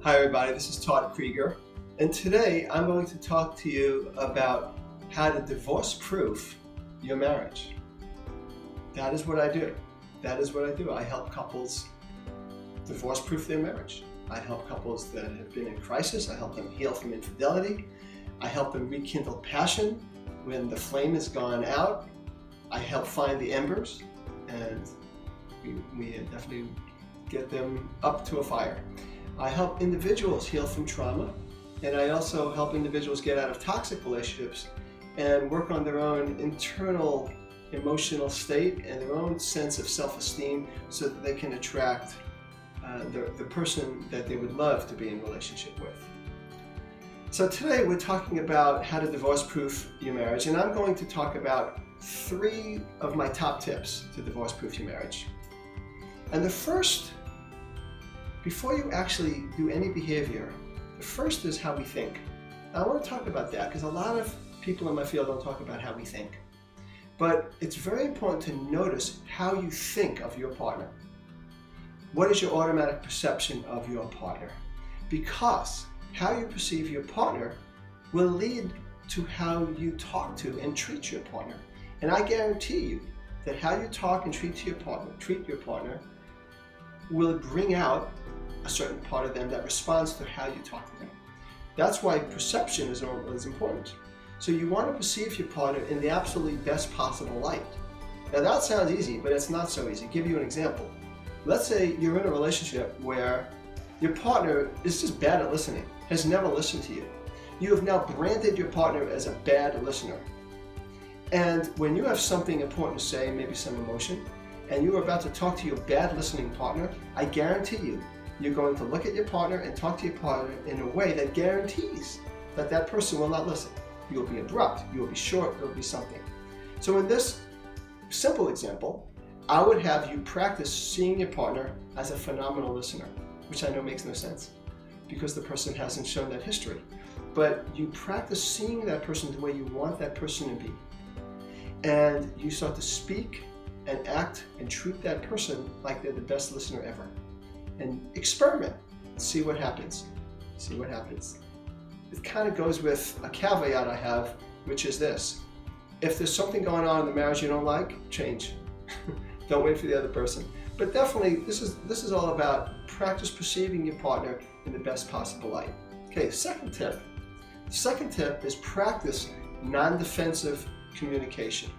Hi everybody, this is Todd Creager, and today I'm going to talk to you about how to divorce-proof your marriage. That is what I do. I help couples divorce-proof their marriage. I help couples that have been in crisis. I help them heal from infidelity. I help them rekindle passion when the flame has gone out. I help find the embers, and we definitely get them up to a fire. I help individuals heal from trauma, and I also help individuals get out of toxic relationships and work on their own internal emotional state and their own sense of self-esteem so that they can attract the person that they would love to be in relationship with. So today we're talking about how to divorce-proof your marriage, and I'm going to talk about 3 of my top tips to divorce-proof your marriage. And the first, before you actually do any behavior, the first is how we think. Now, I want to talk about that because a lot of people in my field don't talk about how we think. But it's very important to notice how you think of your partner. What is your automatic perception of your partner? Because how you perceive your partner will lead to how you talk to and treat your partner. And I guarantee you that how you talk and treat your partner will bring out a certain part of them that responds to how you talk to them. That's why perception is important. So you want to perceive your partner in the absolutely best possible light. Now that sounds easy, but it's not so easy. I'll give you an example. Let's say you're in a relationship where your partner is just bad at listening, has never listened to you. You have now branded your partner as a bad listener. And when you have something important to say, maybe some emotion, and you are about to talk to your bad listening partner, I guarantee you, you're going to look at your partner and talk to your partner in a way that guarantees that that person will not listen. You'll be abrupt, you'll be short, it'll be something. So in this simple example, I would have you practice seeing your partner as a phenomenal listener, which I know makes no sense because the person hasn't shown that history. But you practice seeing that person the way you want that person to be. And you start to speak and act and treat that person like they're the best listener ever. And experiment, see what happens. It kind of goes with a caveat I have, which is this. If there's something going on in the marriage you don't like, change. Don't wait for the other person. But definitely, this is all about practice perceiving your partner in the best possible light. Okay, second tip. The second tip is practice non-defensive communication.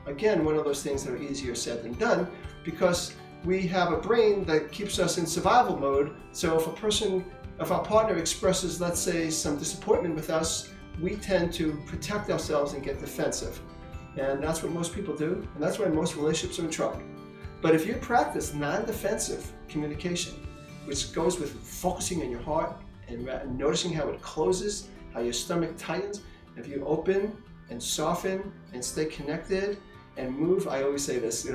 Again, one of those things that are easier said than done because we have a brain that keeps us in survival mode. So if our partner expresses, let's say, some disappointment with us, we tend to protect ourselves and get defensive. And that's what most people do, and that's why most relationships are in trouble. But if you practice non-defensive communication, which goes with focusing on your heart and noticing how it closes, how your stomach tightens, if you open and soften and stay connected and move, I always say this,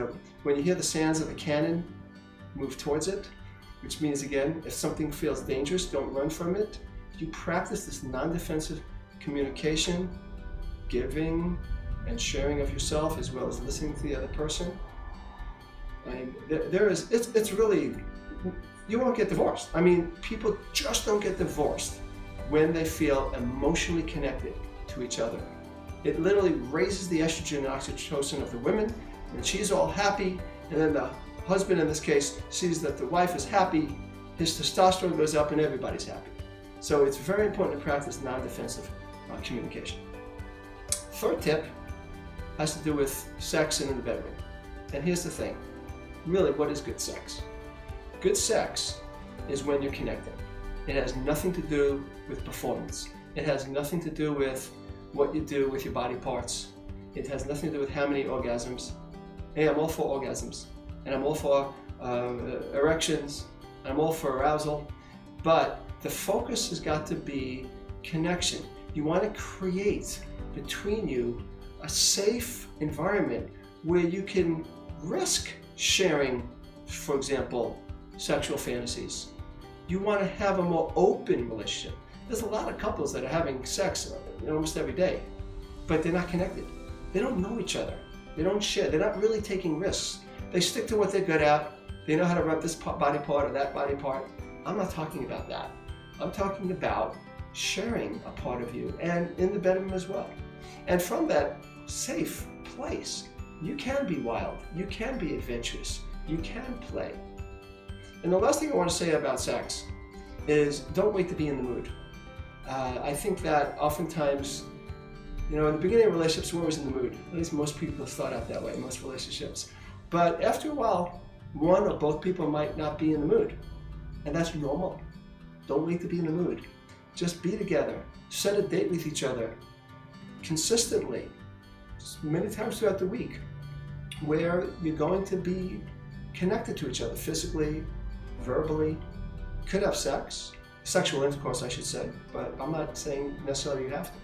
when you hear the sounds of a cannon, move towards it, which means, again, if something feels dangerous, don't run from it. You practice this non-defensive communication, giving and sharing of yourself as well as listening to the other person. And it's really, you won't get divorced. I mean, people just don't get divorced when they feel emotionally connected to each other. It literally raises the estrogen and oxytocin of the women, and she's all happy, and then the husband in this case sees that the wife is happy, his testosterone goes up, and everybody's happy. So it's very important to practice non-defensive communication. Third tip has to do with sex and in the bedroom. And here's the thing. Really, what is good sex? Good sex is when you're connected. It has nothing to do with performance. It has nothing to do with what you do with your body parts. It has nothing to do with how many orgasms. Hey, I'm all for orgasms, and I'm all for erections, I'm all for arousal, but the focus has got to be connection. You want to create between you a safe environment where you can risk sharing, for example, sexual fantasies. You want to have a more open relationship. There's a lot of couples that are having sex almost every day, but they're not connected. They don't know each other. They don't share. They're not really taking risks. They stick to what they're good at. They know how to rub this body part or that body part. I'm not talking about that. I'm talking about sharing a part of you, and in the bedroom as well. And from that safe place, you can be wild, you can be adventurous, you can play. And the last thing I want to say about sex is don't wait to be in the mood. I think that oftentimes, in the beginning of relationships, we're always in the mood. At least most people start out that way, most relationships. But after a while, one or both people might not be in the mood. And that's normal. Don't wait to be in the mood. Just be together. Set a date with each other consistently, many times throughout the week, where you're going to be connected to each other physically, verbally. Could have sex, sexual intercourse I should say, but I'm not saying necessarily you have to.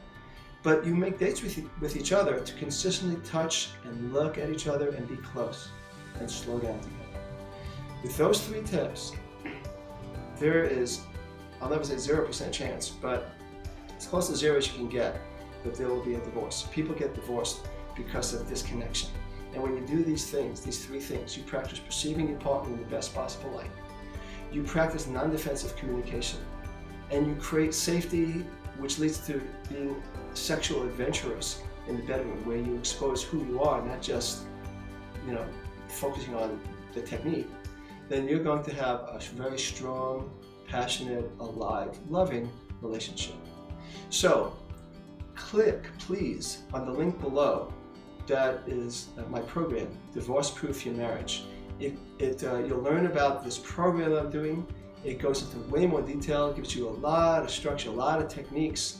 But you make dates with each other to consistently touch and look at each other and be close and slow down together. With those 3 tips, there is, I'll never say 0% chance, but as close to 0 as you can get, that there will be a divorce. People get divorced because of disconnection. And when you do these things, these 3 things, you practice perceiving your partner in the best possible light. You practice non-defensive communication. And you create safety, which leads to being sexual adventurers in the bedroom, where you expose who you are, not just, focusing on the technique. Then you're going to have a very strong, passionate, alive, loving relationship. So, click, please, on the link below. That is my program, Divorce Proof Your Marriage. You'll learn about this program I'm doing. It goes into way more detail, gives you a lot of structure, a lot of techniques,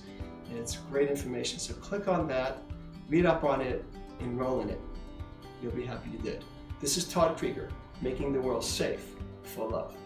and it's great information. So click on that, read up on it, enroll in it. You'll be happy you did. This is Todd Creager, making the world safe for love.